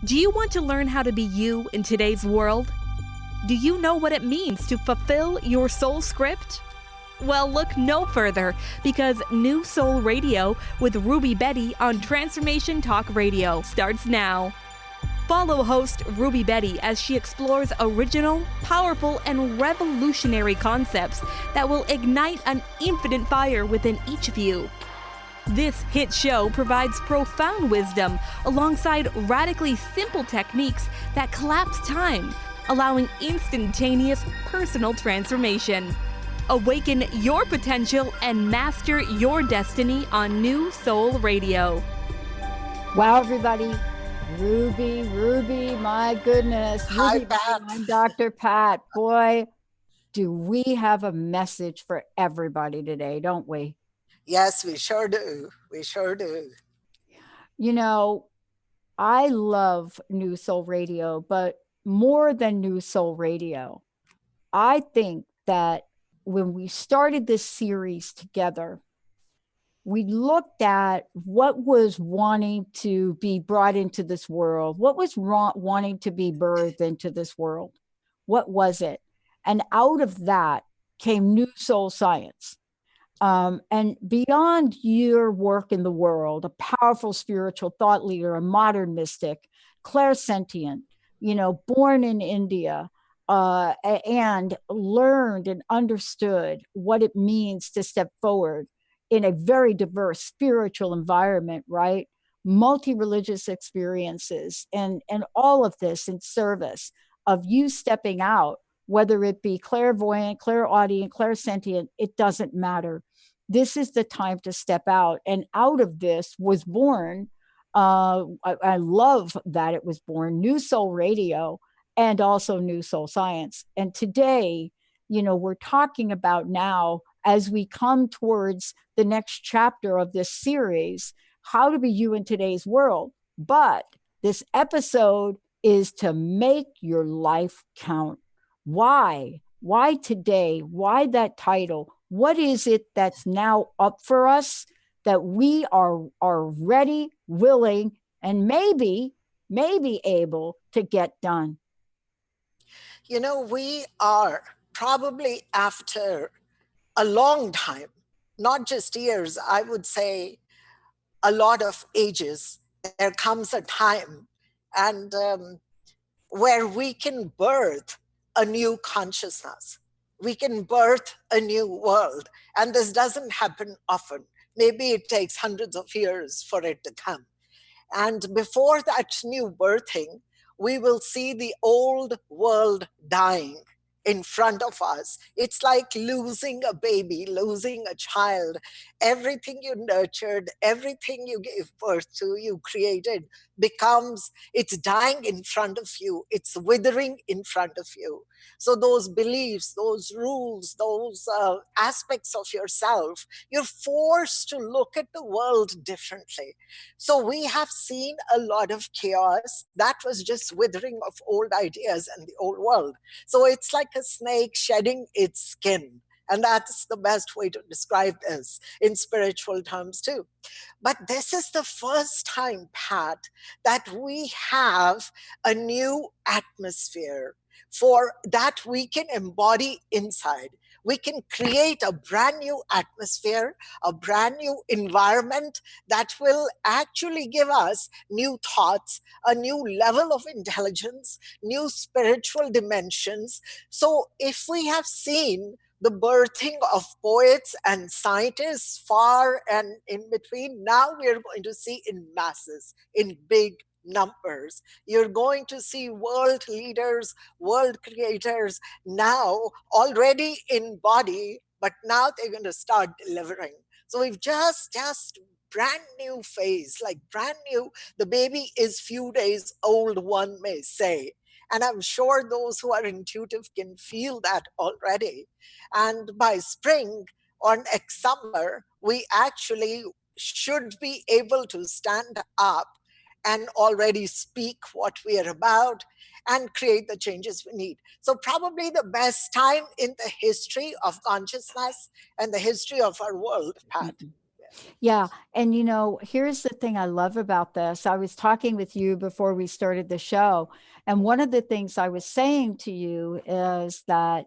Do you want to learn how to be you in today's world? Do you know what it means to fulfill your soul script? Well, look no further, because New Soul Radio with Ruby Bedi on Transformation Talk Radio starts now. Follow host Ruby Bedi as she explores original, powerful, and revolutionary concepts that will ignite an infinite fire within each of you. This hit show provides profound wisdom alongside radically simple techniques that collapse time, allowing instantaneous personal transformation. Awaken your potential and master your destiny on New Soul Radio. Wow, everybody. Ruby, my goodness. Hi, Ruby, Pat. I'm Dr. Pat. Boy, do we have a message for everybody today, don't we? Yes, we sure do. We sure do. You know, I love New Soul Radio, but more than New Soul Radio, I think that when we started this series together, we looked at what was wanting to be brought into this world, what was wanting to be birthed into this world. What was it? And out of that came New Soul Science. And beyond your work in the world, a powerful spiritual thought leader, a modern mystic, clairsentient, born in India, and learned and understood what it means to step forward in a very diverse spiritual environment, right? Multi-religious experiences and all of this in service of you stepping out, whether it be clairvoyant, clairaudient, clairsentient, it doesn't matter. This is the time to step out. And out of this was born, I love that it was born, New Soul Radio and also New Soul Science. And today, we're talking about now, as we come towards the next chapter of this series, how to be you in today's world. But this episode is to make your life count. Why? Why today? Why that title? What is it that's now up for us that we are ready, willing, and maybe able to get done? We are probably after a long time, not just years, I would say a lot of ages, there comes a time and where we can birth a new consciousness. We can birth a new world. And this doesn't happen often. Maybe it takes hundreds of years for it to come. And before that new birthing, we will see the old world dying in front of us. It's like losing a baby, losing a child. Everything you nurtured, everything you gave birth to, you created, it's dying in front of you. It's withering in front of you. So those beliefs, those rules, those aspects of yourself, you're forced to look at the world differently. So we have seen a lot of chaos. That was just withering of old ideas and the old world. So it's like a snake shedding its skin. And that's the best way to describe this in spiritual terms too. But this is the first time, Pat, that we have a new atmosphere for that we can embody inside. We can create a brand new atmosphere, a brand new environment that will actually give us new thoughts, a new level of intelligence, new spiritual dimensions. So if we have seen the birthing of poets and scientists far and in between, now we're going to see in masses, in big numbers. You're going to see world leaders, world creators now already in body, but now they're going to start delivering. So we've just brand new phase, like brand new. The baby is few days old, one may say. And I'm sure those who are intuitive can feel that already. And by spring or next summer, we actually should be able to stand up and already speak what we are about and create the changes we need. So probably the best time in the history of consciousness and the history of our world, Pat. Yeah. And here's the thing I love about this. I was talking with you before we started the show. And one of the things I was saying to you is that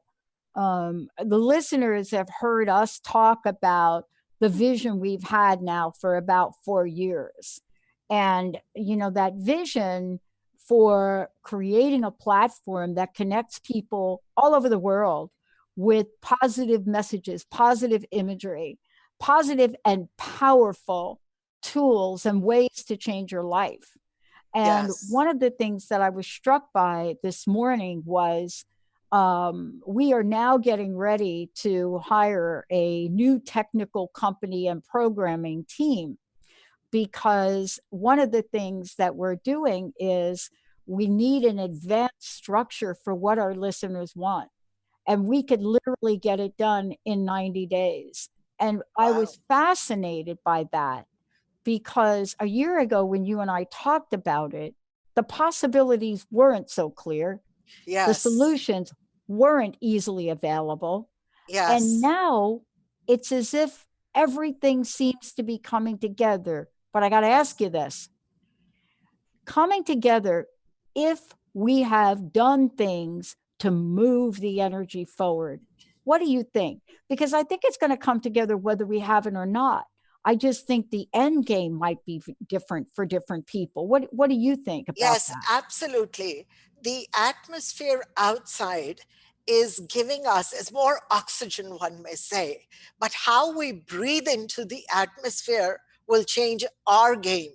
the listeners have heard us talk about the vision we've had now for about 4 years. And, that vision for creating a platform that connects people all over the world with positive messages, positive imagery, positive and powerful tools and ways to change your life. And Yes, one of the things that I was struck by this morning was we are now getting ready to hire a new technical company and programming team, because one of the things that we're doing is we need an advanced structure for what our listeners want. And we could literally get it done in 90 days. And I wow, was fascinated by that, because a year ago, when you and I talked about it, the possibilities weren't so clear, the yes, solutions weren't easily available. And yes, now it's as if everything seems to be coming together. But I got to ask yes. you this: coming together, if we have done things to move the energy forward, what do you think? Because I think it's going to come together whether we have it or not. I just think the end game might be different for different people. What do you think about Yes, that? absolutely. The atmosphere outside is giving us is more oxygen, one may say. But how we breathe into the atmosphere will change our game.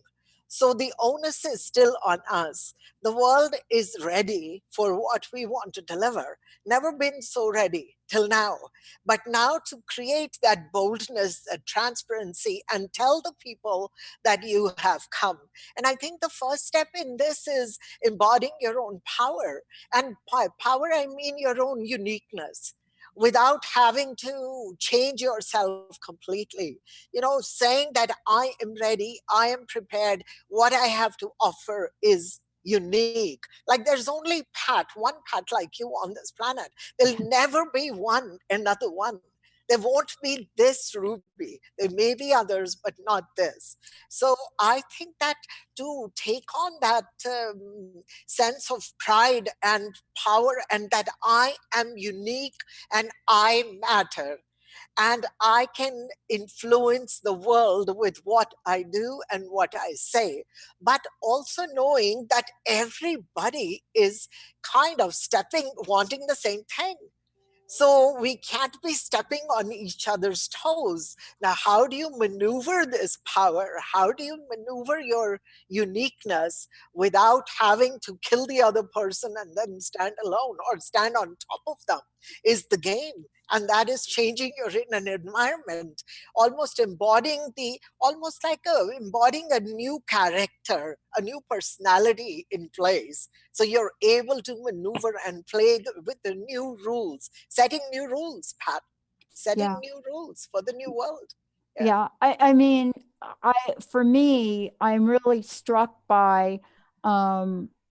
So the onus is still on us. The world is ready for what we want to deliver. Never been so ready till now. But now to create that boldness, that transparency, and tell the people that you have come. And I think the first step in this is embodying your own power. And by power, I mean your own uniqueness without having to change yourself completely. Saying that I am ready, I am prepared, what I have to offer is unique. Like there's only one Pat like you on this planet. There'll never be another one. There won't be this Ruby. There may be others, but not this. So I think that to take on that sense of pride and power, and that I am unique and I matter, and I can influence the world with what I do and what I say, but also knowing that everybody is kind of wanting the same thing. So we can't be stepping on each other's toes. Now, how do you maneuver this power? How do you maneuver your uniqueness without having to kill the other person and then stand alone or stand on top of them? Is the game. And that is changing your in an environment, almost embodying a new character, a new personality in place. So you're able to maneuver and play with the new rules, setting new rules, Pat, setting Yeah. new rules for the new world. Yeah. Yeah, I mean, I for me, I'm really struck by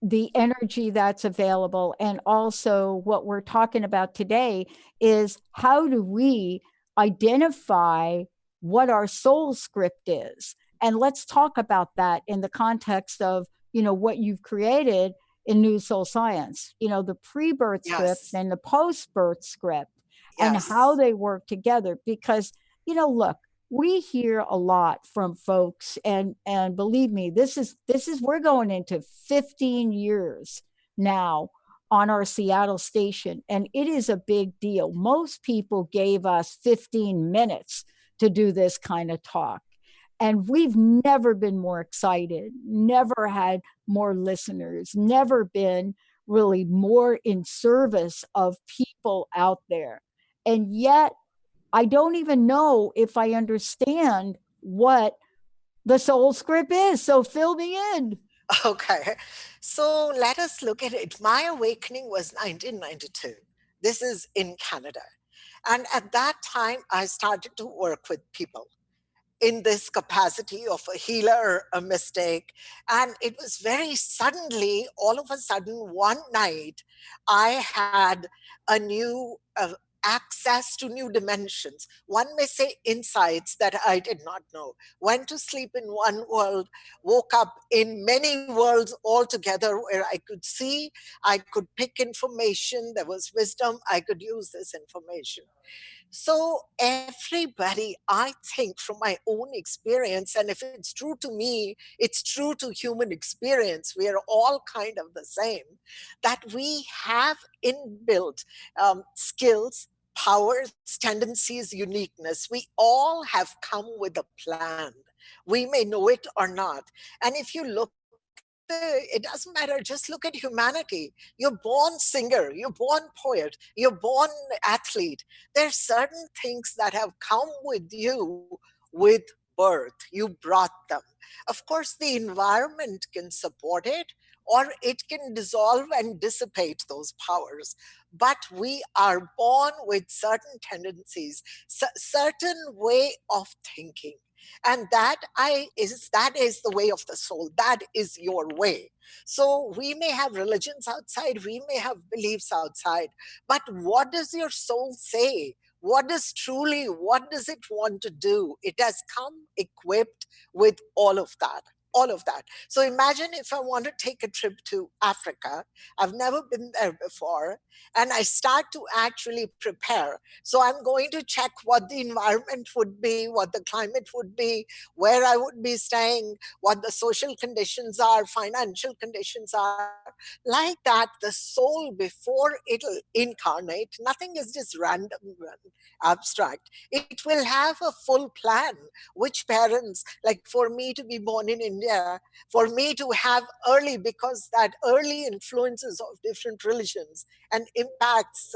the energy that's available, and also what we're talking about today is how do we identify what our soul script is? And let's talk about that in the context of, what you've created in New Soul Science, the pre-birth script Yes. and the post-birth script, and how Yes. they work together. Because, look, we hear a lot from folks, and believe me, this is we're going into 15 years now on our Seattle station, and it is a big deal. Most people gave us 15 minutes to do this kind of talk, and we've never been more excited, never had more listeners, never been really more in service of people out there. And yet I don't even know if I understand what the soul script is. So fill me in. Okay. So let us look at it. My awakening was 1992. This is in Canada. And at that time, I started to work with people in this capacity of a healer, a mystic. And it was very suddenly, all of a sudden, one night, I had a new access to new dimensions. One may say insights that I did not know. Went to sleep in one world, woke up in many worlds altogether where I could see, I could pick information, there was wisdom, I could use this information. So, everybody, I think from my own experience, and if it's true to me, it's true to human experience, we are all kind of the same, that we have inbuilt skills, powers, tendencies, uniqueness. We all have come with a plan. We may know it or not. And if you look at it doesn't matter, just look at humanity. You're born singer, you're born poet, you're born athlete. There's certain things that have come with you with birth. You brought them. Of course, the environment can support it, or it can dissolve and dissipate those powers. But we are born with certain tendencies, certain way of thinking, and that is the way of the soul. That is your way. So we may have religions outside, we may have beliefs outside, but what does your soul say? What does it want to do? It has come equipped with all of that. So imagine if I want to take a trip to Africa. I've never been there before, and I start to actually prepare. So I'm going to check what the environment would be, what the climate would be, where I would be staying, what the social conditions are, financial conditions are. Like that, the soul, before it'll incarnate, nothing is just random and abstract. It will have a full plan. Which parents, like for me to be born in India, for me to have early, because that early influences of different religions and impacts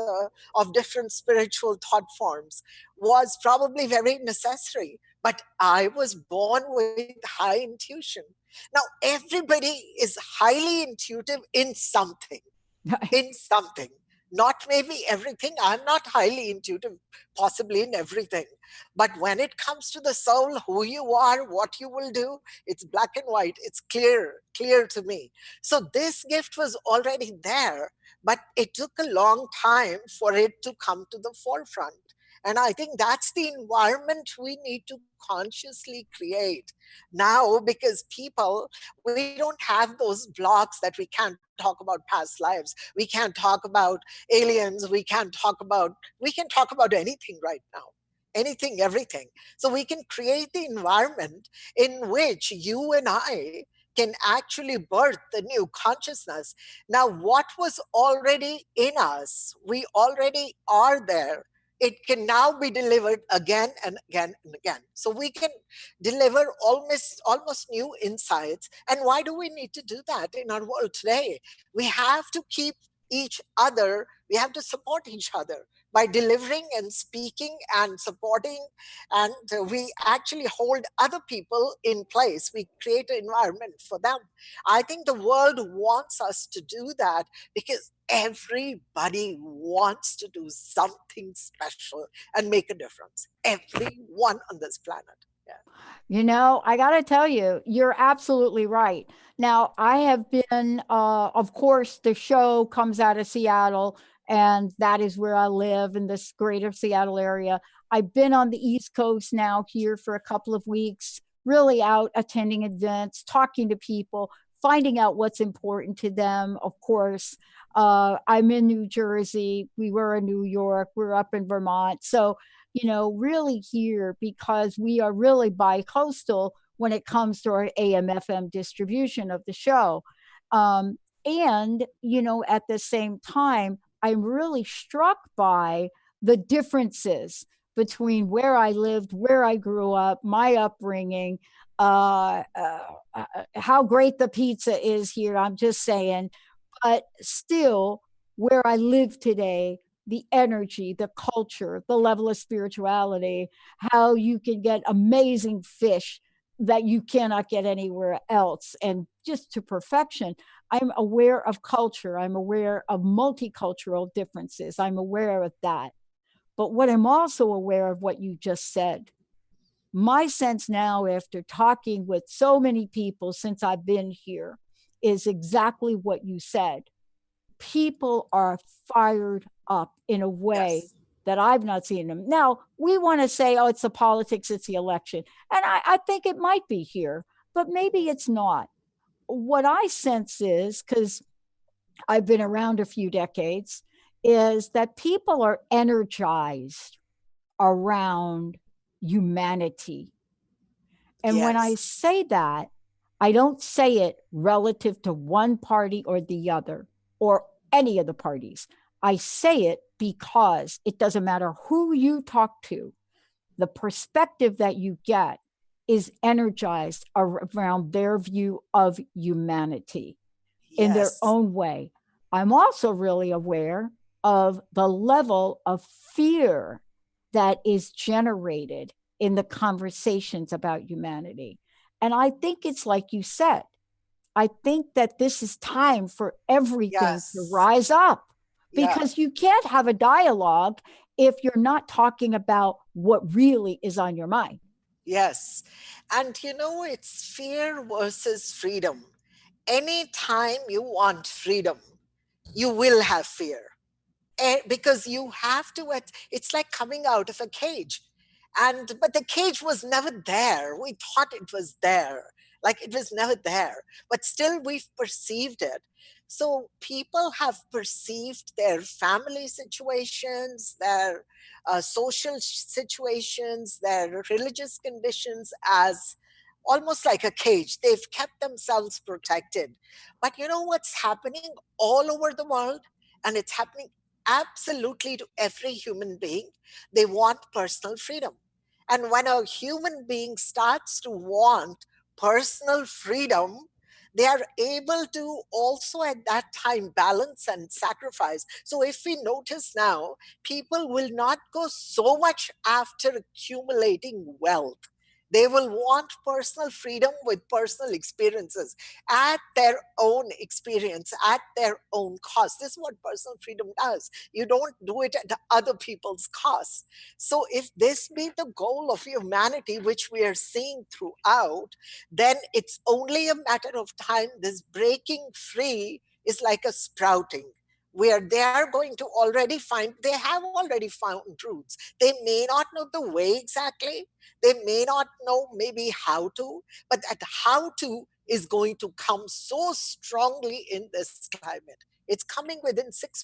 of different spiritual thought forms was probably very necessary. But I was born with high intuition. Now, everybody is highly intuitive in something, in something. Not maybe everything. I'm not highly intuitive, possibly in everything. But when it comes to the soul, who you are, what you will do, it's black and white. It's clear to me. So this gift was already there, but it took a long time for it to come to the forefront. And I think that's the environment we need to consciously create now, because people, we don't have those blocks that we can't talk about past lives. We can't talk about aliens. We can talk about anything right now. Anything, everything. So we can create the environment in which you and I can actually birth the new consciousness. Now, what was already in us, we already are there. It can now be delivered again and again and again. So we can deliver almost new insights. And why do we need to do that in our world today? We have to keep each other, we have to support each other by delivering and speaking and supporting. And we actually hold other people in place. We create an environment for them. I think the world wants us to do that, because everybody wants to do something special and make a difference. Everyone on this planet. Yeah. I got to tell you, you're absolutely right. Now, I have been, of course, the show comes out of Seattle, and that is where I live in this greater Seattle area. I've been on the East Coast now here for a couple of weeks, really out attending events, talking to people, finding out what's important to them. Of course, I'm in New Jersey. We were in New York. We're up in Vermont. So, really here because we are really bi-coastal when it comes to our AM FM distribution of the show. And, at the same time, I'm really struck by the differences between where I lived, where I grew up, my upbringing, how great the pizza is here. I'm just saying, but still, where I live today, the energy, the culture, the level of spirituality, how you can get amazing fish that you cannot get anywhere else, and just to perfection. I'm aware of culture. I'm aware of multicultural differences. I'm aware of that. But what I'm also aware of, what you just said, my sense now, after talking with so many people since I've been here, is exactly what you said. People are fired up in a way Yes. that I've not seen them. Now, we want to say, oh, it's the politics, it's the election. And I think it might be here, but maybe it's not. What I sense is, because I've been around a few decades, is that people are energized around humanity. And when I Yes. say that, I don't say it relative to one party or the other or any of the parties. I say it because it doesn't matter who you talk to, the perspective that you get is energized around their view of humanity in their Yes. own way. I'm also really aware of the level of fear that is generated in the conversations about humanity. And I think it's like you said, I think that this is time for everything to Yes. rise up Yeah. because you can't have a dialogue if you're not talking about what really is on your mind. Yes. And it's fear versus freedom. Anytime you want freedom, you will have fear. Because you have to, it's like coming out of a cage. But the cage was never there. We thought it was there, like it was never there, but still we've perceived it. So people have perceived their family situations, their social situations, their religious conditions as almost like a cage. They've kept themselves protected. But you know what's happening all over the world? And it's happening absolutely to every human being. They want personal freedom. And when a human being starts to want personal freedom, they are able to also at that time balance and sacrifice. So if we notice now, people will not go so much after accumulating wealth. They will want personal freedom with personal experiences at their own experience, at their own cost. This is what personal freedom does. You don't do it at other people's cost. So, if this be the goal of humanity, which we are seeing throughout, then it's only a matter of time. This breaking free is like a sprouting. Where they are going to already find, they have already found roots. They may not know the way exactly, they may not know maybe how to, but that how to is going to come so strongly in this climate. It's coming within 6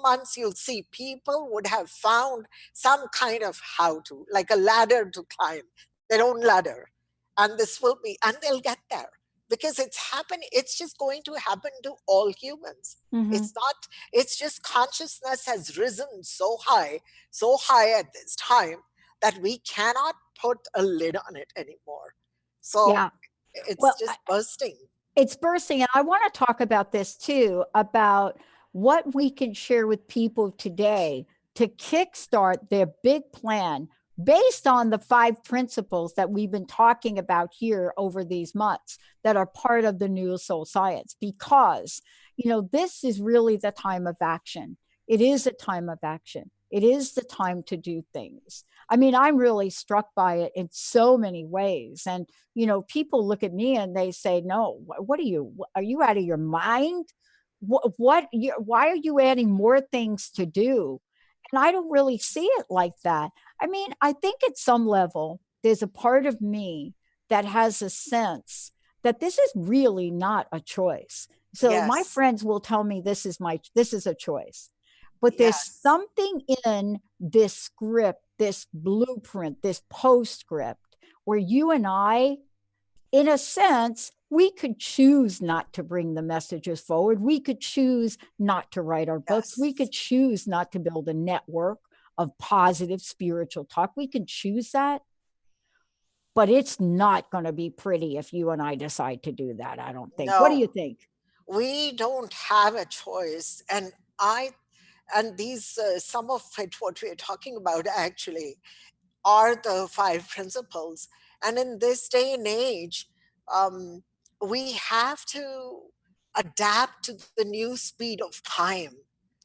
months. You'll see people would have found some kind of how to, like a ladder to climb, their own ladder. And this will be, and they'll get there because it's happening. It's just going to happen to all humans. Mm-hmm. It's not, it's just consciousness has risen so high at this time that we cannot put a lid on it anymore. So Yeah. it's Well, just bursting. it's bursting. And I want to talk about this too, about what we can share with people today to kickstart their big plan based on the 5 principles that we've been talking about here over these months that are part of the New Soul Science. Because, this is really the time of action. It is a time of action. It is the time to do things. I mean, I'm really struck by it in so many ways. And people look at me and they say, no, what are you out of your mind? Why are you adding more things to do? And I don't really see it like that. I mean, I think at some level, there's a part of me that has a sense that this is really not a choice. So my Yes, friends will tell me this is a choice. But there's yes, something in this script, this blueprint, this postscript, where you and I, in a sense, we could choose not to bring the messages forward. We could choose not to write our books. We yes. could choose not to build a network of positive spiritual talk. We can choose that, but it's not going to be pretty if you and I decide to do that, I don't think. What do you No, think? we don't have a choice. And these, some of it, what we're talking about actually, are the 5 principles. And in this day and age, um, we have to adapt to the new speed of time.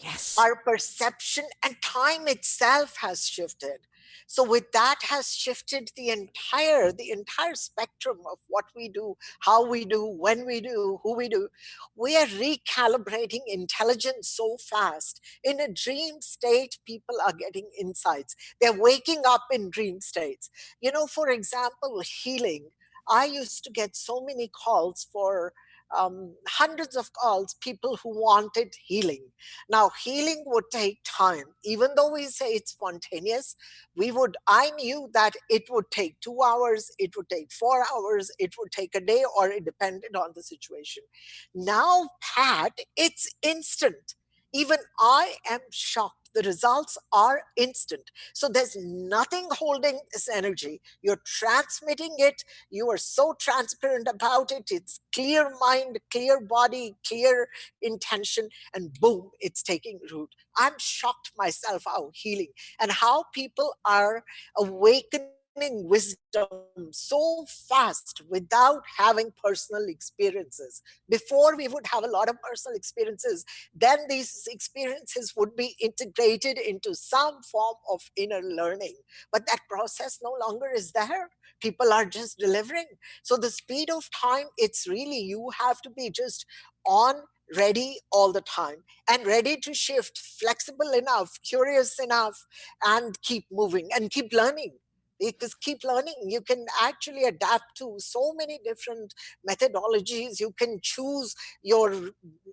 Yes. Our perception and time itself has shifted. So with that has shifted the entire spectrum of what we do, how we do, when we do, who we do. We are recalibrating intelligence so fast. In a dream state, people are getting insights. They're waking up in dream states. For example, healing. I used to get so many calls for hundreds of calls, people who wanted healing. Now, healing would take time. Even though we say it's spontaneous, I knew that it would take 2 hours, it would take 4 hours, it would take a day, or it depended on the situation. Now, Pat, it's instant. Even I am shocked. The results are instant. So there's nothing holding this energy. You're transmitting it. You are so transparent about it. It's clear mind, clear body, clear intention, and boom, it's taking root. I'm shocked myself how healing and how people are awakening wisdom so fast without having personal experiences. Before we would have a lot of personal experiences, then these experiences would be integrated into some form of inner learning. But that process no longer is there. People are just delivering. So the speed of time, it's really, you have to be just on, ready all the time, and ready to shift, flexible enough, curious enough, and keep moving and keep learning. Because keep learning, you can actually adapt to so many different methodologies. You can choose your,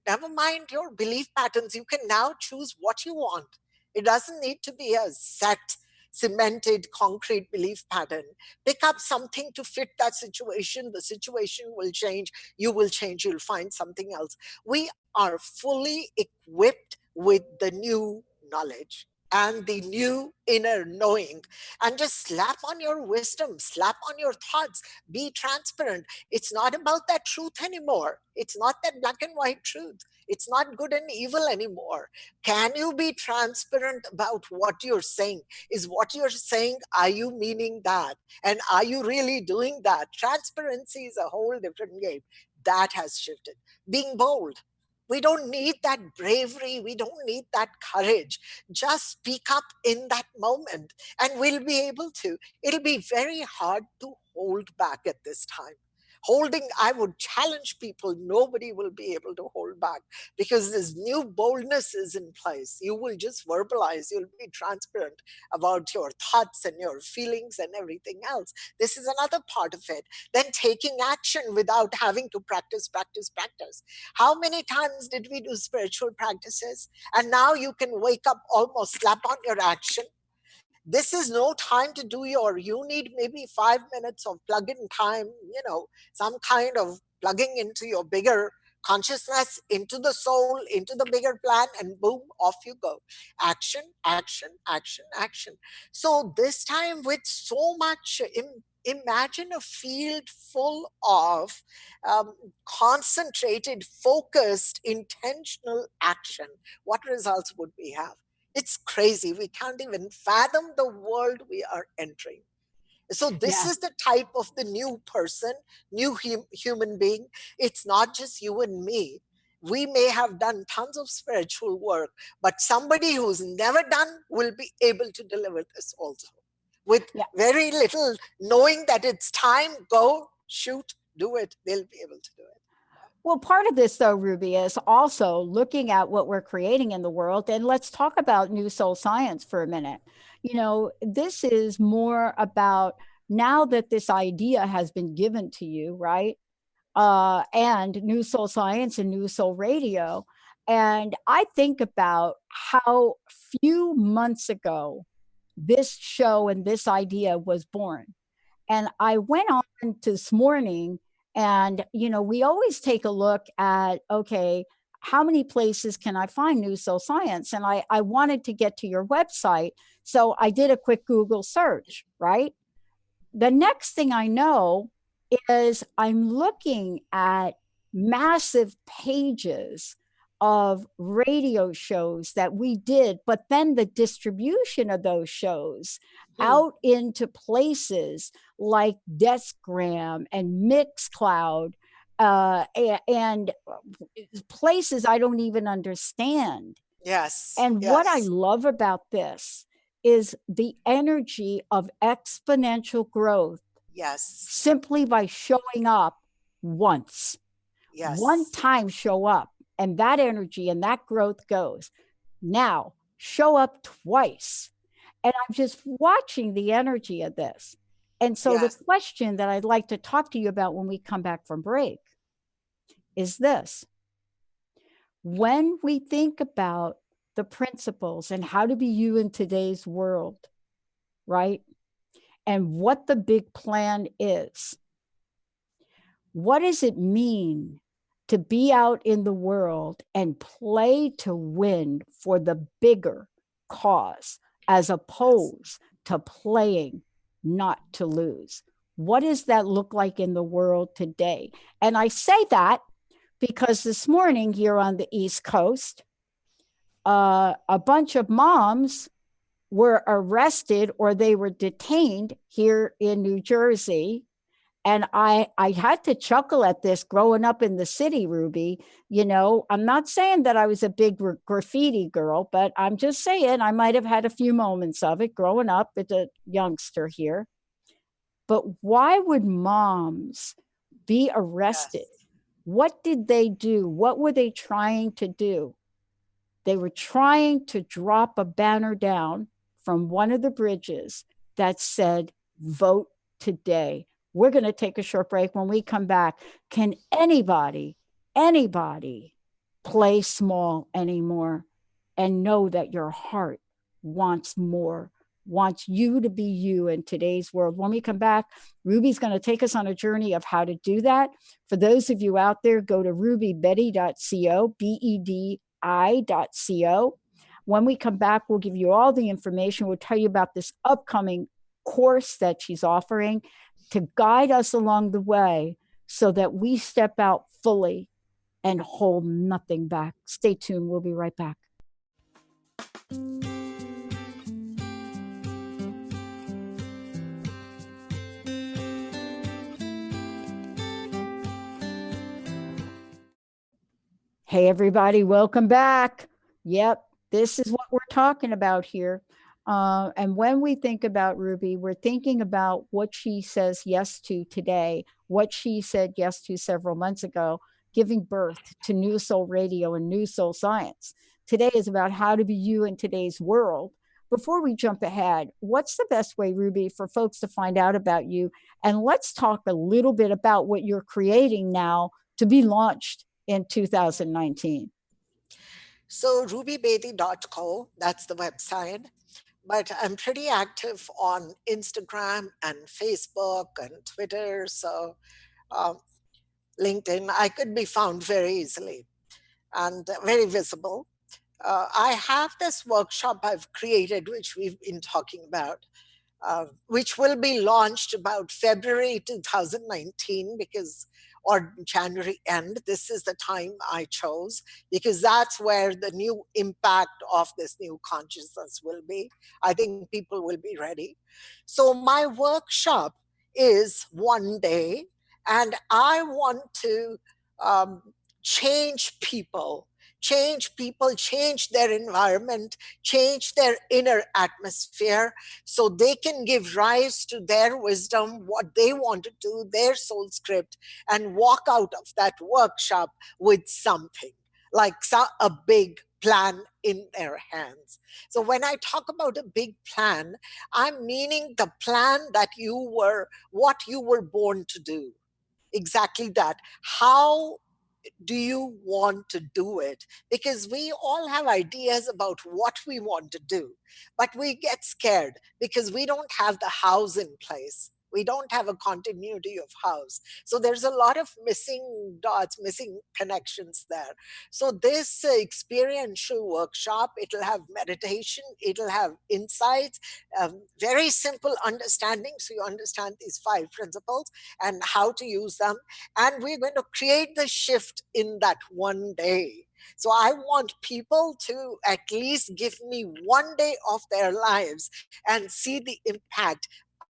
never mind your belief patterns, you can now choose what you want. It doesn't need to be a set, cemented, concrete belief pattern. Pick up something to fit that situation. The situation will change. You will change. You'll find something else. We are fully equipped with the new knowledge and the new inner knowing. And just slap on your wisdom, slap on your thoughts, be transparent. It's not about that truth anymore. It's not that black and white truth. It's not good and evil anymore. Can you be transparent about what you're saying? Is what you're saying, are you meaning that? And are you really doing that? Transparency is a whole different game. That has shifted. Being bold. We don't need that bravery. We don't need that courage. Just speak up in that moment and we'll be able to. It'll be very hard to hold back at this time. I would challenge people, nobody will be able to hold back because this new boldness is in place. You will just verbalize, you'll be transparent about your thoughts and your feelings and everything else. This is another part of it. Then taking action without having to practice, practice, practice. How many times did we do spiritual practices? And now you can wake up, almost slap on your action. This is no time to do you need maybe 5 minutes of plug-in time, some kind of plugging into your bigger consciousness, into the soul, into the bigger plan, and boom, off you go. Action, action, action, action. So this time with so much, imagine a field full of concentrated, focused, intentional action. What results would we have? It's crazy. We can't even fathom the world we are entering. So this is the type of the new person, new human being. It's not just you and me. We may have done tons of spiritual work, but somebody who's never done will be able to deliver this also. With very little knowing that it's time, go, shoot, do it. They'll be able to do it. Well, part of this, though, Ruby, is also looking at what we're creating in the world. And let's talk about New Soul Science for a minute. This is more about now that this idea has been given to you, right? And New Soul Science and New Soul Radio. And I think about how few months ago this show and this idea was born. And I went on this morning and, we always take a look at, okay, how many places can I find New Soul Science? And I wanted to get to your website. So I did a quick Google search, right? The next thing I know is I'm looking at massive pages of radio shows that we did, but then the distribution of those shows out into places like Deskgram and Mixcloud, and places I don't even understand. Yes. And what I love about this is the energy of exponential growth Yes. simply by showing up once. Yes. One time show up, and that energy and that growth goes. Now, show up twice. And I'm just watching the energy of this. And so Yes. the question that I'd like to talk to you about when we come back from break is this. When we think about the principles and how to be you in today's world, right? And what the big plan is, what does it mean to be out in the world and play to win for the bigger cause as opposed to playing not to lose? What does that look like in the world today? And I say that because this morning here on the East Coast, a bunch of moms were arrested or they were detained here in New Jersey. And I had to chuckle at this growing up in the city, Ruby. You know, I'm not saying that I was a big graffiti girl, but I'm just saying I might have had a few moments of it growing up as a youngster here. But why would moms be arrested? Yes. What did they do? What were they trying to do? They were trying to drop a banner down from one of the bridges that said, vote today. We're going to take a short break. When we come back, can anybody play small anymore and know that your heart wants more, wants you to be you in today's world? When we come back, Ruby's going to take us on a journey of how to do that. For those of you out there, go to rubybedi.co, BEDI.co. When we come back, we'll give you all the information. We'll tell you about this upcoming course that she's offering to guide us along the way so that we step out fully and hold nothing back. Stay tuned. We'll be right back. Hey, everybody, welcome back. Yep, this is what we're talking about here. And when we think about Ruby, we're thinking about what she says yes to today, what she said yes to several months ago, giving birth to New Soul Radio and New Soul Science. Today is about how to be you in today's world. Before we jump ahead, what's the best way, Ruby, for folks to find out about you? And let's talk a little bit about what you're creating now to be launched in 2019. So rubybedi.co, that's the website. But I'm pretty active on Instagram and Facebook and Twitter. So LinkedIn, I could be found very easily and very visible. I have this workshop I've created, which we've been talking about, which will be launched about February 2019 or January end. This is the time I chose because that's where the new impact of this new consciousness will be. I think people will be ready. So my workshop is one day, and I want to change people, change their environment, change their inner atmosphere so they can give rise to their wisdom, what they want to do, their soul script, and walk out of that workshop with something like a big plan in their hands. So when I talk about a big plan, I'm meaning the plan that what you were born to do. Exactly that. How do you want to do it? Because we all have ideas about what we want to do, but we get scared because we don't have the house in place. We don't have a continuity of house. So there's a lot of missing dots, missing connections there. So this experiential workshop, it'll have meditation, it'll have insights, very simple understanding. So you understand these 5 principles and how to use them. And we're going to create the shift in that one day. So I want people to at least give me one day of their lives and see the impact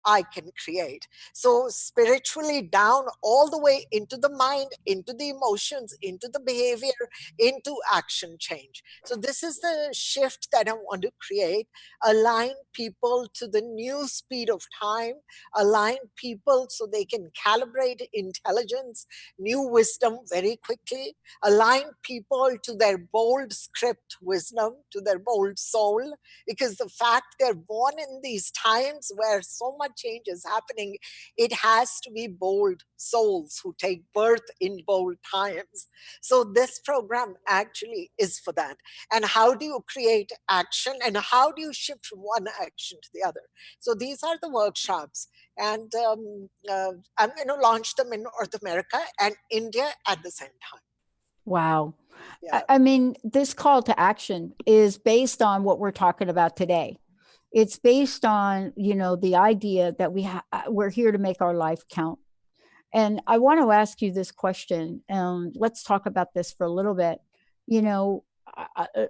I can create. So, spiritually down all the way into the mind, into the emotions, into the behavior, into action change. So, this is the shift that I want to create. Align people to the new speed of time, align people so they can calibrate intelligence, new wisdom very quickly, align people to their bold script wisdom, to their bold soul, because the fact they're born in these times where so much change is happening, it has to be bold souls who take birth in bold times. So this program actually is for that. And how do you create action, and how do you shift from one action to the other? So these are the workshops, and I'm going to launch them in North America and India at the same time. Wow. Yeah. I mean, this call to action is based on what we're talking about today. It's based on, the idea that we're here to make our life count. And I want to ask you this question, and let's talk about this for a little bit. You know,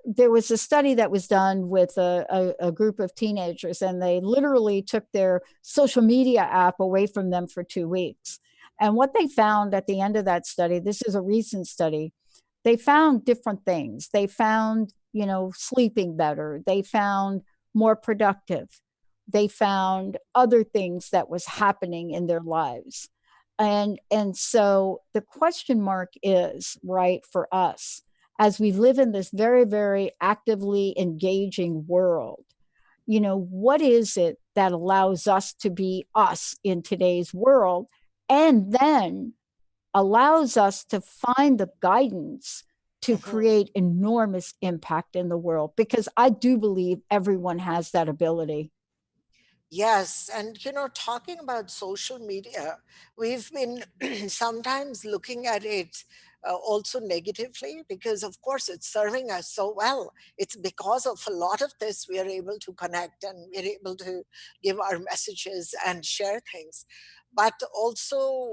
there was a study that was done with a group of teenagers, and they literally took their social media app away from them for 2 weeks. And what they found at the end of that study, this is a recent study, they found different things. They found, sleeping better. They found more productive. They found other things that was happening in their lives. And so the question mark is, right, for us as we live in this very, very actively engaging world, what is it that allows us to be us in today's world, and then allows us to find the guidance to create enormous impact in the world? Because I do believe everyone has that ability. Yes, and talking about social media, we've been sometimes looking at it also negatively, because, of course, it's serving us so well. It's because of a lot of this we are able to connect, and we're able to give our messages and share things. But also,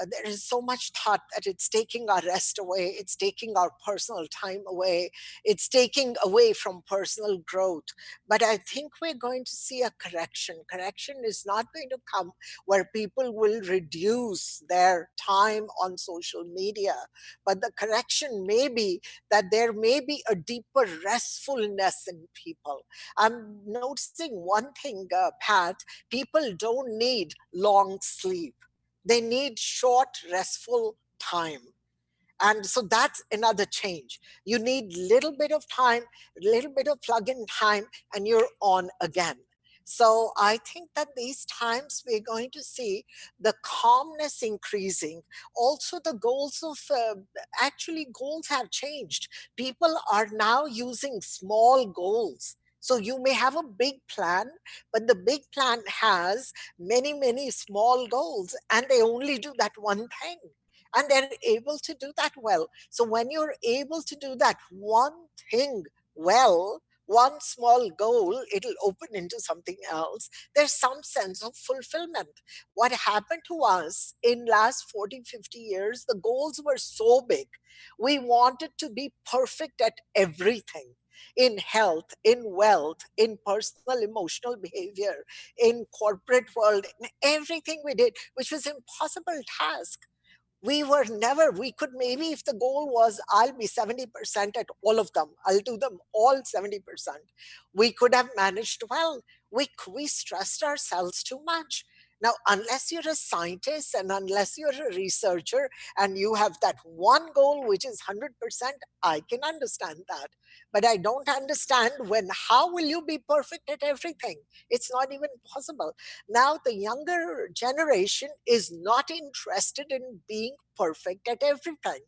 there is so much thought that it's taking our rest away, it's taking our personal time away, it's taking away from personal growth. But I think we're going to see a correction. Correction is not going to come where people will reduce their time on social media, but the correction may be that there may be a deeper restfulness in people. I'm noticing one thing, Pat, people don't need long sleep. They need short, restful time. And so that's another change. You need little bit of time, little bit of plug-in time, and you're on again. So I think that these times we're going to see the calmness increasing. Also, the goals of actually goals have changed. People are now using small goals. So you may have a big plan, but the big plan has many, many small goals, and they only do that one thing, and they're able to do that well. So when you're able to do that one thing well, one small goal, it'll open into something else. There's some sense of fulfillment. What happened to us in last 40, 50 years, the goals were so big. We wanted to be perfect at everything, in health, in wealth, in personal emotional behavior, in corporate world, in everything we did, which was impossible task. We could maybe, if the goal was I'll be 70% at all of them, I'll do them all 70%, we could have managed well. We stressed ourselves too much. Now, unless you're a scientist and unless you're a researcher and you have that one goal which is 100%, I can understand that. But I don't understand how will you be perfect at everything? It's not even possible. Now, the younger generation is not interested in being perfect at everything.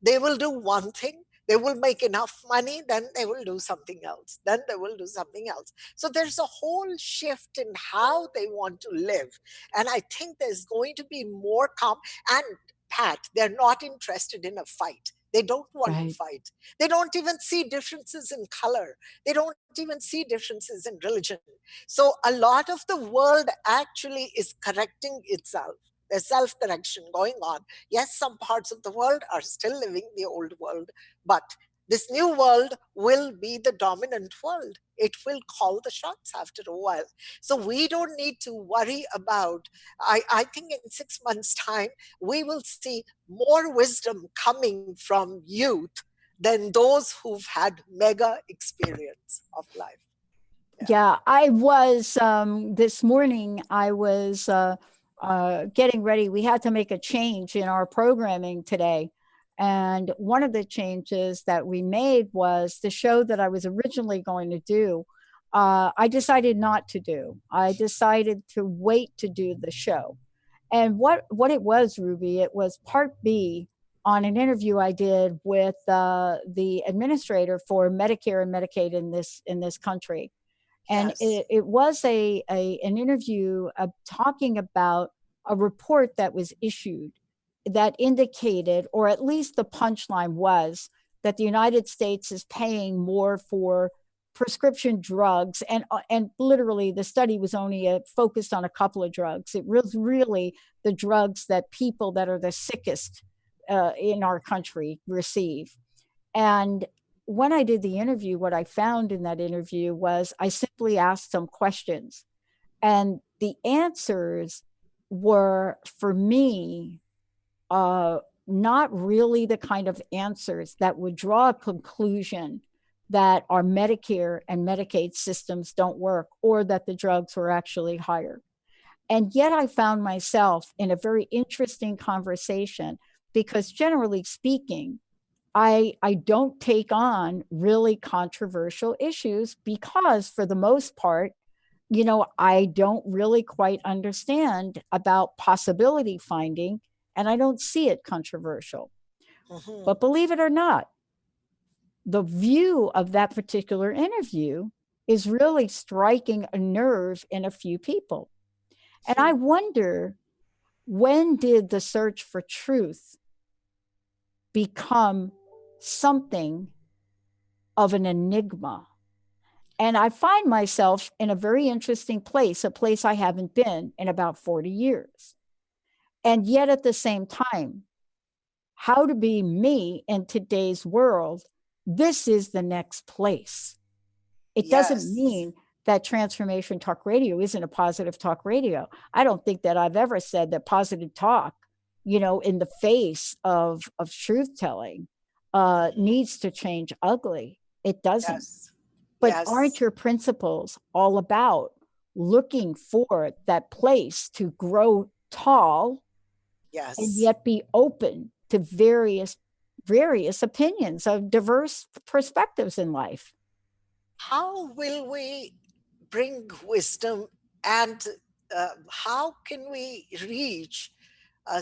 They will do one thing, they will make enough money, then they will do something else, then they will do something else. So there's a whole shift in how they want to live. And I think there's going to be more calm. And Pat, they're not interested in a fight. They don't want to Right. fight. They don't even see differences in color. They don't even see differences in religion. So a lot of the world actually is correcting itself. There's self correction going on. Yes, some parts of the world are still living the old world, but This new world will be the dominant world. It will call the shots after a while. So we don't need to worry about, I think in 6 months' time, we will see more wisdom coming from youth than those who've had mega experience of life. Yeah, I was this morning, I was getting ready. We had to make a change in our programming today. And one of the changes that we made was the show that I was originally going to do. I decided not to do. I decided to wait to do the show. And what it was, Ruby, it was part B on an interview I did with the administrator for Medicare and Medicaid in this country, and Yes. it was an interview talking about a report that was issued that indicated, or at least the punchline was, that the United States is paying more for prescription drugs, and literally the study was only focused on a couple of drugs. It was really the drugs that people that are the sickest in our country receive. And when I did the interview, what I found in that interview was I simply asked some questions. And the answers were, for me, not really the kind of answers that would draw a conclusion that our Medicare and Medicaid systems don't work or that the drugs were actually higher. And yet I found myself in a very interesting conversation because, generally speaking, I don't take on really controversial issues because, for the most part, I don't really quite understand about possibility finding, and I don't see it controversial. Mm-hmm. But believe it or not, the view of that particular interview is really striking a nerve in a few people. And I wonder, when did the search for truth become something of an enigma? And I find myself in a very interesting place, a place I haven't been in about 40 years. And yet at the same time, how to be me in today's world, this is the next place. It doesn't Yes. mean that Transformation Talk Radio isn't a positive talk radio. I don't think that I've ever said that positive talk, in the face of truth telling, needs to change ugly. It doesn't. Yes. But Yes. aren't your principles all about looking for that place to grow tall Yes. and yet be open to various opinions of diverse perspectives in life? How will we bring wisdom, and how can we reach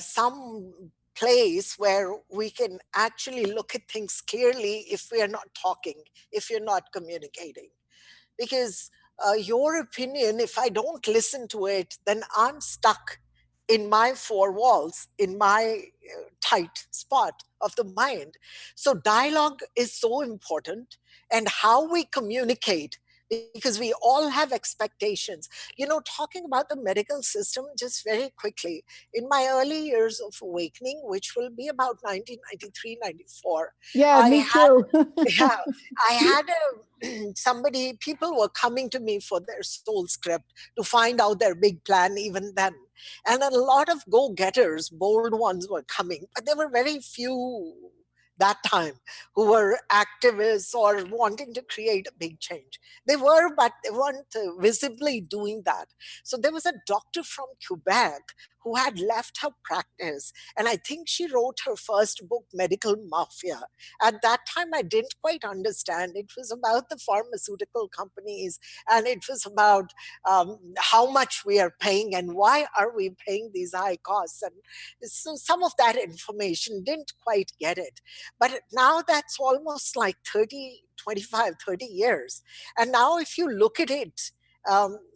some place where we can actually look at things clearly if we are not talking, if you're not communicating? Because your opinion, if I don't listen to it, then I'm stuck in my four walls, in my tight spot of the mind. So dialogue is so important, and how we communicate, because we all have expectations. Talking about the medical system just very quickly, in my early years of awakening, which will be about 1993, 94, Yeah, I me had too. yeah, I had people were coming to me for their soul script to find out their big plan even then. And a lot of go-getters, bold ones were coming, but there were very few that time who were activists or wanting to create a big change. They were, but they weren't visibly doing that. So there was a doctor from Quebec who had left her practice, and I think she wrote her first book, Medical Mafia. At that time, I didn't quite understand. It was about the pharmaceutical companies, and it was about how much we are paying and why are we paying these high costs. And so some of that information didn't quite get it. But now that's almost like 30, 25, 30 years. And now if you look at it,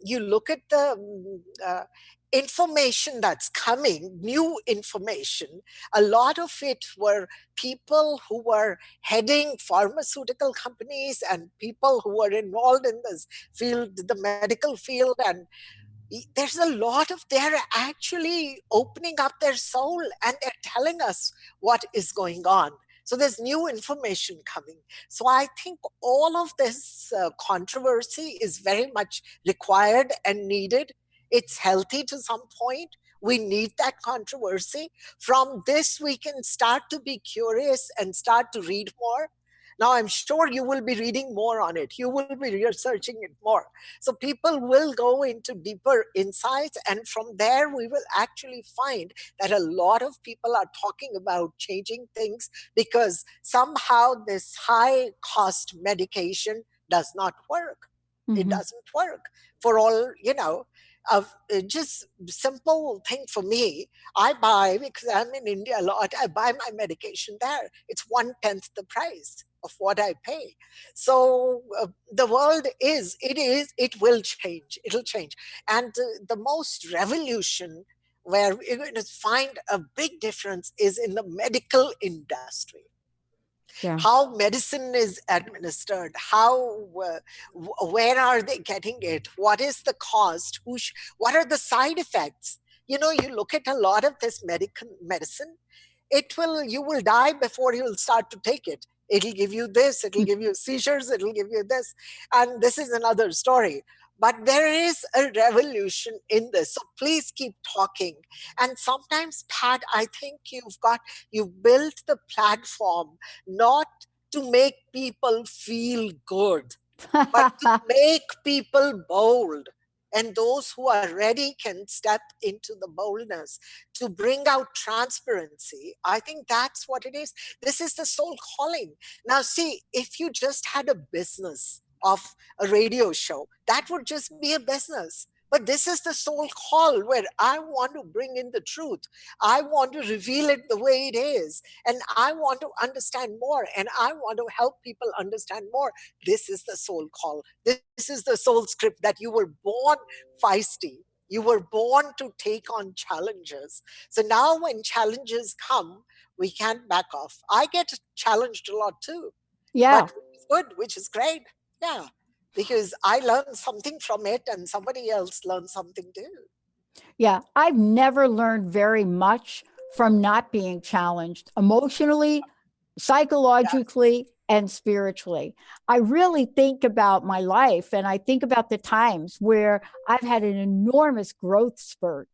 you look at the information that's coming, new information. A lot of it were people who were heading pharmaceutical companies and people who were involved in this field, the medical field. And there's a lot of, they're actually opening up their soul and they're telling us what is going on. So there's new information coming. So I think all of this controversy is very much required and needed. It's healthy to some point. We need that controversy. From this, we can start to be curious and start to read more. Now, I'm sure you will be reading more on it. You will be researching it more. So people will go into deeper insights. And from there, we will actually find that a lot of people are talking about changing things because somehow this high cost medication does not work. It doesn't work for all, just simple thing for me. I buy, because I'm in India a lot, I buy my medication there. It's 1/10 the price of what I pay. So the world it will change. It'll change. And the most revolution where we're going to find a big difference is in the medical industry. Yeah. How medicine is administered, how where are they getting it, what is the cost, what are the side effects. You look at a lot of this medicine, you will die before you will start to take it. It'll give you this, it'll give you seizures, it'll give you this, and this is another story. But there is a revolution in this, so please keep talking. And sometimes, Pat, I think you built the platform not to make people feel good, but to make people bold. And those who are ready can step into the boldness to bring out transparency. I think that's what it is. This is the soul calling. Now, see, if you just had a business of a radio show, that would just be a business. But this is the soul call where I want to bring in the truth. I want to reveal it the way it is. And I want to understand more. And I want to help people understand more. This is the soul call. This is the soul script that you were born feisty. You were born to take on challenges. So now when challenges come, we can't back off. I get challenged a lot too. Yeah. But it's good, which is great. Yeah. Because I learned something from it and somebody else learned something too. Yeah. I've never learned very much from not being challenged emotionally, psychologically, and spiritually. I really think about my life and I think about the times where I've had an enormous growth spurt.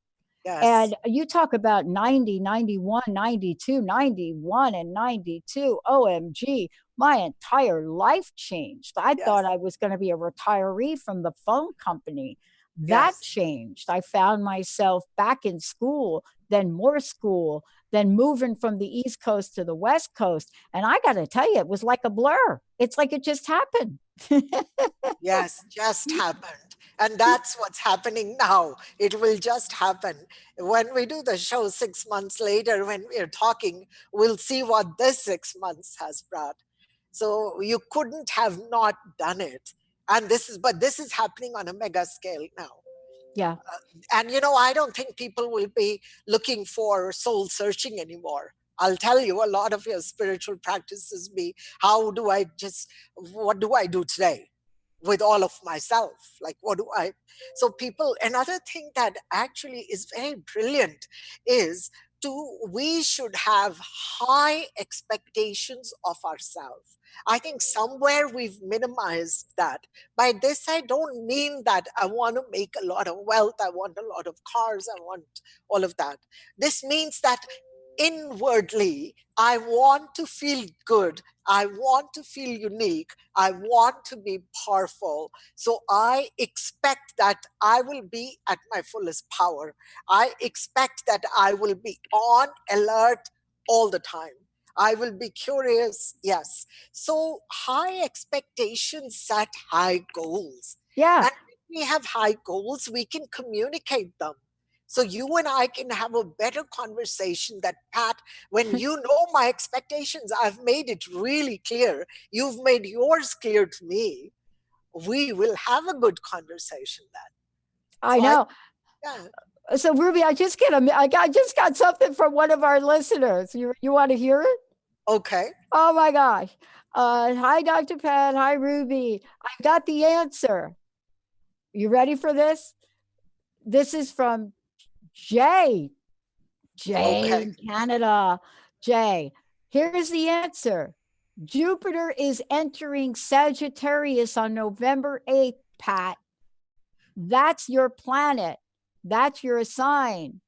Yes. And you talk about 90, 91, 92, 91, and 92. OMG, my entire life changed. I thought I was going to be a retiree from the phone company. That changed. I found myself back in school, then more school, then moving from the East Coast to the West Coast. And I got to tell you, it was like a blur. It's like it just happened. Yes, just happened. And that's what's happening now. It will just happen. When we do the show 6 months later, when we're talking, we'll see what this 6 months has brought. So you couldn't have not done it. And this is happening on a mega scale now. Yeah. And I don't think people will be looking for soul searching anymore. I'll tell you, a lot of your spiritual practices be, what do I do today with all of myself? Like, so people, another thing that actually is very brilliant is we should have high expectations of ourselves. I think somewhere we've minimized that. By this, I don't mean that I want to make a lot of wealth, I want a lot of cars, I want all of that. This means that inwardly, I want to feel good. I want to feel unique. I want to be powerful. So I expect that I will be at my fullest power. I expect that I will be on alert all the time. I will be curious. Yes. So high expectations set high goals. Yeah. And if we have high goals, we can communicate them. So you and I can have a better conversation that, Pat, when you know my expectations, I've made it really clear. You've made yours clear to me. We will have a good conversation then. I know. So Ruby, I just got something from one of our listeners. You want to hear it? Okay. Oh my gosh. Hi, Dr. Pat. Hi, Ruby. I got the answer. You ready for this? This is from Jay in Canada. Jay, Here's the answer. Jupiter is entering Sagittarius on November 8th, Pat. That's your planet. That's your sign.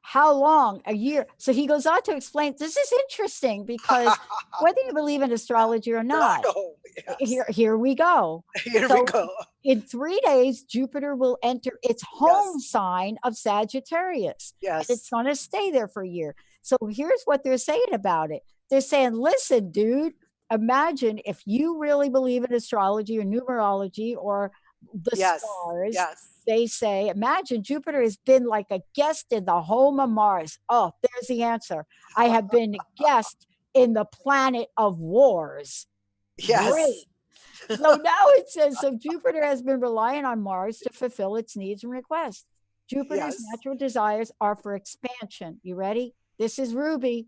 How long? A year. So he goes on to explain. This is interesting because whether you believe in astrology or not, No, yes. here we go. Here we So go. in 3 days, Jupiter will enter its home sign of Sagittarius, and it's Yes. going to stay there for a year. So here's what they're saying about it. They're saying, listen, dude, imagine if you really believe in astrology or numerology or the Yes. stars. Yes. They say, imagine Jupiter has been like a guest in the home of Mars. Oh, there's the answer. I have been a guest in the planet of wars. Yes. Great. So now it says, so Jupiter has been relying on Mars to fulfill its needs and requests. Jupiter's Yes. natural desires are for expansion. You ready? This is Ruby.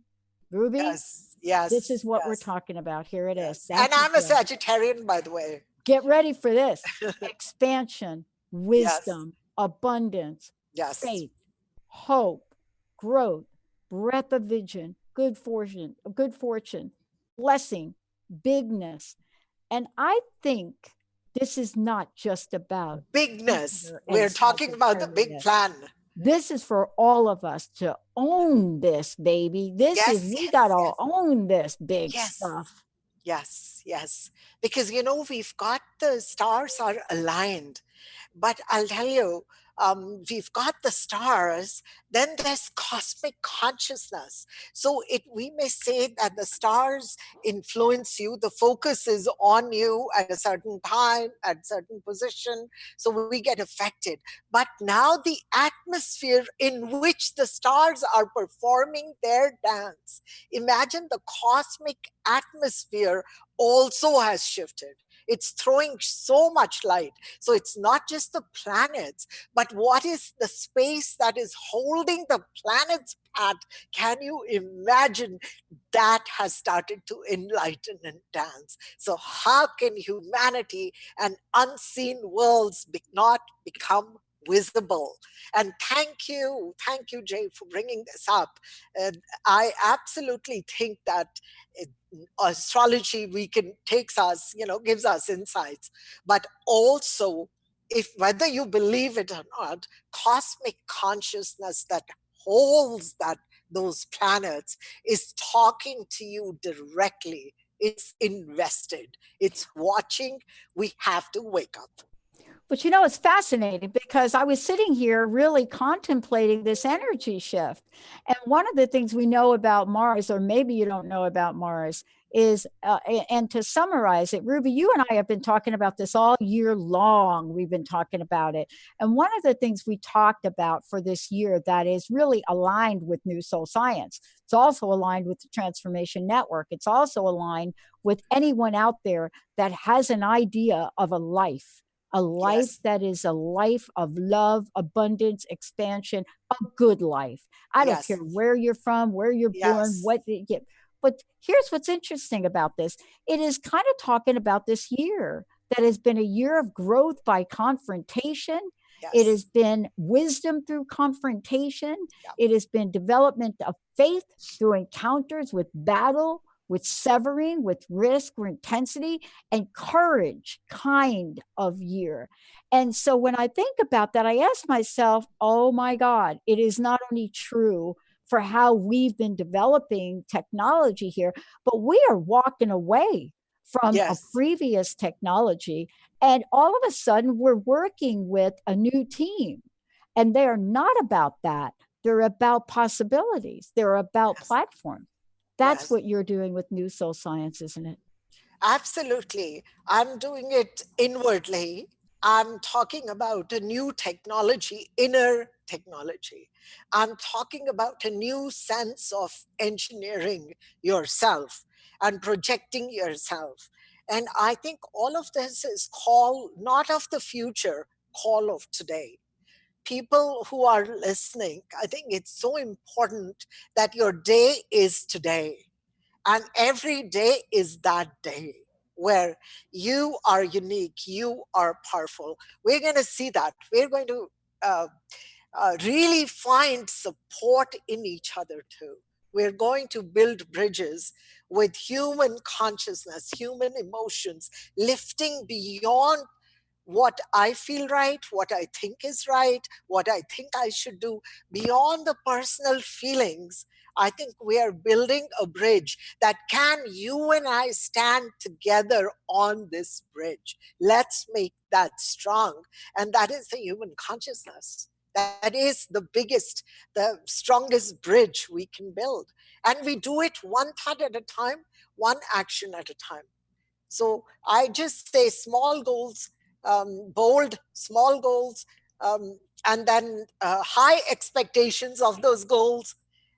Ruby, Yes. Yes. this is what we're Yes. talking about. Here it is. Yes. And That's I'm a it. Sagittarian, by the way. Get ready for this. Expansion, Yes. wisdom, abundance, Yes. faith, hope, growth, breadth of vision, good fortune, blessing, bigness. And I think this is not just about Bigness. Jupiter We're and talking about the big Sagittarius. plan. This is for all of us to own this, baby. This is, Yes. we Yes. gotta Yes. own this big Yes. stuff. Yes. Yes. Because, we've got the stars are aligned. But I'll tell you, we've got the stars, then there's cosmic consciousness. So we may say that the stars influence you, the focus is on you at a certain time, at a certain position, so we get affected. But now the atmosphere in which the stars are performing their dance, imagine the cosmic atmosphere also has shifted. It's throwing so much light. So it's not just the planets, but what is the space that is holding the planets, Pat? Can you imagine that has started to enlighten and dance? So how can humanity and unseen worlds not become visible? And thank you, Jay, for bringing this up. I absolutely think that astrology takes us, gives us insights, but also, if whether you believe it or not, cosmic consciousness that holds those planets is talking to you directly. It's invested, it's watching. We have to wake up. But it's fascinating because I was sitting here really contemplating this energy shift. And one of the things we know about Mars, or maybe you don't know about Mars, is, and to summarize it, Ruby, you and I have been talking about this all year long. We've been talking about it. And one of the things we talked about for this year that is really aligned with New Soul Science, it's also aligned with the Transformation Network. It's also aligned with anyone out there that has an idea of a life Yes. that is a life of love, abundance, expansion, a good life. I don't Yes. care where you're from, where you're born, Yes. what you get. But here's what's interesting about this. It is kind of talking about this year that has been a year of growth by confrontation. It has Yes. been wisdom through confrontation. Yeah. It has been development of faith through encounters with battle, with severing, with risk, with intensity, and courage kind of year. And so when I think about that, I ask myself, oh my God, it is not only true for how we've been developing technology here, but we are walking away from a Yes. previous technology. And all of a sudden, we're working with a new team. And they're not about that. They're about possibilities, they're about Yes. platforms. That's Yes. what you're doing with New Soul Science, isn't it? Absolutely. I'm doing it inwardly. I'm talking about a new technology, inner technology. I'm talking about a new sense of engineering yourself and projecting yourself. And I think all of this is call not of the future, call of today. People who are listening, I think it's so important that your day is today. And every day is that day where you are unique, you are powerful. We're going to see that. We're going to really find support in each other too. We're going to build bridges with human consciousness, human emotions, lifting beyond what I feel right, what I think is right, what I think I should do, beyond the personal feelings. I think we are building a bridge that can you and I stand together on this bridge. Let's make that strong. And that is the human consciousness. That is the biggest, the strongest bridge we can build. And we do it one thought at a time, one action at a time. So I just say small goals, bold, small goals, and then high expectations of those goals,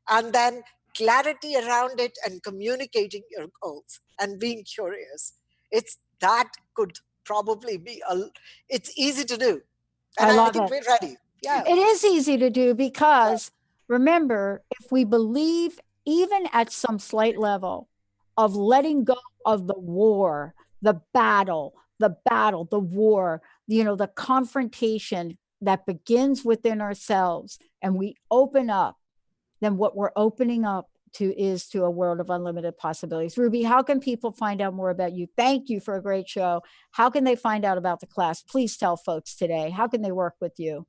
and then clarity around it and communicating your goals and being curious. It's that could probably be, it's easy to do. And I I love think it. we're ready. Yeah. It is easy to do because remember, if we believe, even at some slight level, of letting go of the war, the battle, the war, the confrontation that begins within ourselves, and we open up, then what we're opening up to is to a world of unlimited possibilities. Ruby, how can people find out more about you? Thank you for a great show. How can they find out about the class? Please tell folks today. How can they work with you?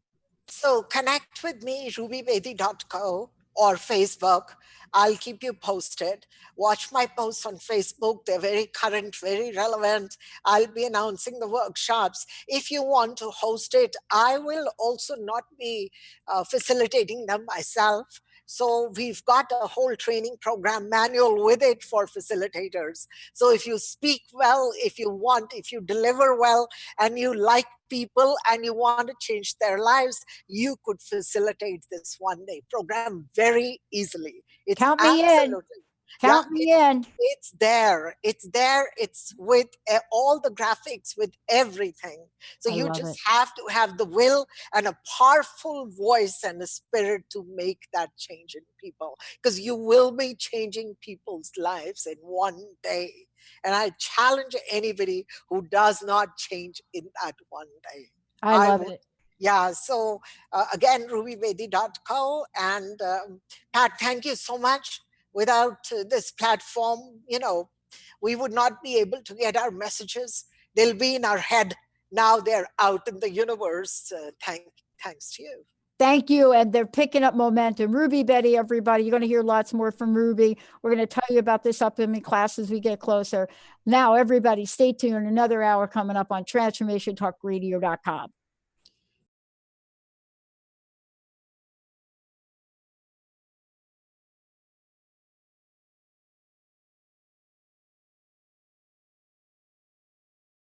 So connect with me, rubybedi.co or Facebook. I'll keep you posted. Watch my posts on Facebook. They're very current, very relevant. I'll be announcing the workshops. If you want to host it, I will also not be facilitating them myself. So we've got a whole training program manual with it for facilitators. So if you speak well, if you deliver well, and you like people and you want to change their lives, you could facilitate this one-day program very easily. It's Count me absolutely, in. Count me in. it's there. It's there. It's with all the graphics, with everything. So I you love just it. have to have the will and a powerful voice and a spirit to make that change in people, because you will be changing people's lives in one day. And I challenge anybody who does not change in that one day. I love would. it. Yeah. So again, rubybedi.co. And Pat, thank you so much. Without this platform, we would not be able to get our messages. They'll be in our head. Now they're out in the universe. Thanks to you. Thank you. And they're picking up momentum. Ruby, Bedi, everybody, you're going to hear lots more from Ruby. We're going to tell you about this upcoming class as we get closer. Now, everybody, stay tuned. Another hour coming up on transformationtalkradio.com.